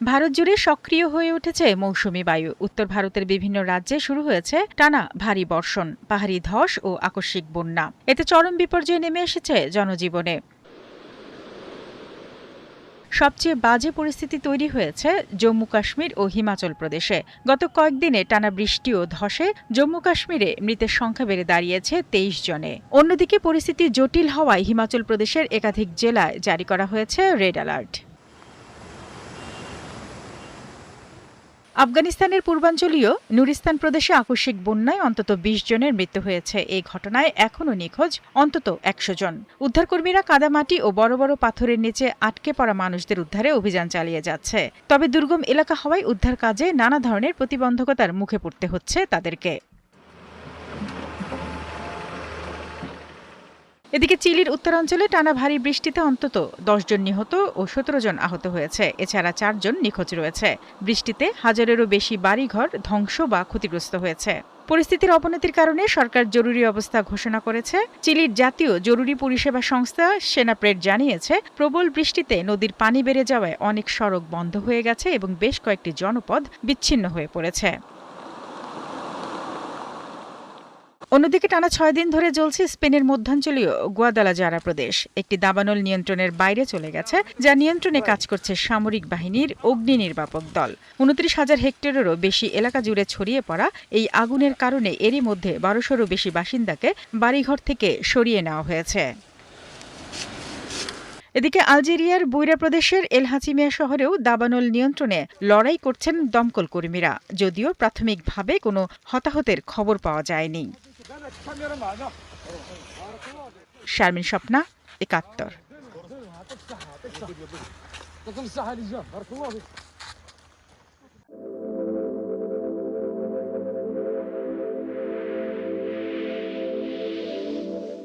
ভারত জুড়ে সক্রিয় হয়ে উঠেছে মৌসুমী বায়ু। উত্তর ভারতের বিভিন্ন রাজ্যে শুরু হয়েছে টানা ভারী বর্ষণ, পাহাড়ি ধস ও আকস্মিক বন্যা। এতে চরম বিপর্যয় নেমে এসেছে জনজীবনে। সবচেয়ে বাজে পরিস্থিতি তৈরি হয়েছে জম্মু কাশ্মীর ও হিমাচল প্রদেশে। গত কয়েকদিনে টানা বৃষ্টি ও ধসে জম্মু কাশ্মীরে মৃতের সংখ্যা বেড়ে দাঁড়িয়েছে ২৩ জনে। অন্যদিকে পরিস্থিতি জটিল হওয়ায় হিমাচল প্রদেশের একাধিক জেলায় জারি করা হয়েছে রেড অ্যালার্ট। আফগানিস্তানের পূর্বাঞ্চলীয় নুরিস্তান প্রদেশে আকস্মিক বন্যায় অন্তত ২০ জনের মৃত্যু হয়েছে। এই ঘটনায় এখনও নিখোঁজ অন্তত ১০০ জন। উদ্ধারকর্মীরা কাদামাটি ও বড় বড় পাথরের নিচে আটকে পড়া মানুষদের উদ্ধারে অভিযান চালিয়ে যাচ্ছে। তবে দুর্গম এলাকা হওয়ায় উদ্ধার কাজে নানা ধরনের প্রতিবন্ধকতার মুখে পড়তে হচ্ছে তাদেরকে। এদিকে চিলির উত্তরাঞ্চলে টানা ভারী বৃষ্টিতে অন্তত ১০ জন নিহত ও ১৭ জন আহত হয়েছে। এছাড়া ৪ জন নিখোঁজ রয়েছে। বৃষ্টিতে হাজারেরও বেশি বাড়িঘর ধ্বংস বা ক্ষতিগ্রস্ত হয়েছে। পরিস্থিতির অবনতির কারণে সরকার জরুরি অবস্থা ঘোষণা করেছে। চিলির জাতীয় জরুরি পরিষেবা সংস্থা সেনাপ্রেড জানিয়েছে, প্রবল বৃষ্টিতে নদীর পানি বেড়ে যাওয়ায় অনেক সড়ক বন্ধ হয়ে গেছে এবং বেশ কয়েকটি জনপদ বিচ্ছিন্ন হয়ে পড়েছে। অন্যদিকে টানা ৬ দিন ধরে চলছে স্পেনের মধ্যাঞ্চলীয় গুয়াদালাজারা প্রদেশ। একটি দাবানল নিয়ন্ত্রণের বাইরে চলে গেছে, যা নিয়ন্ত্রণে কাজ করছে সামরিক বাহিনীর অগ্নি নির্বাপক দল। ২৯,০০০ হেক্টরেরও বেশি এলাকা জুড়ে ছড়িয়ে পড়া এই আগুনের কারণে এরই মধ্যে ১২০০রও বেশি বাসিন্দাকে বাড়িঘর থেকে সরিয়ে নেওয়া হয়েছে। এদিকে আলজেরিয়ার বুইরা প্রদেশের এল হাচিমিয়া শহরেও দাবানল নিয়ন্ত্রণে লড়াই করছেন দমকল কর্মীরা, যদিও প্রাথমিকভাবে কোনো হতাহতের খবর পাওয়া যায়নি। শারমিন স্বপ্না, ৭১।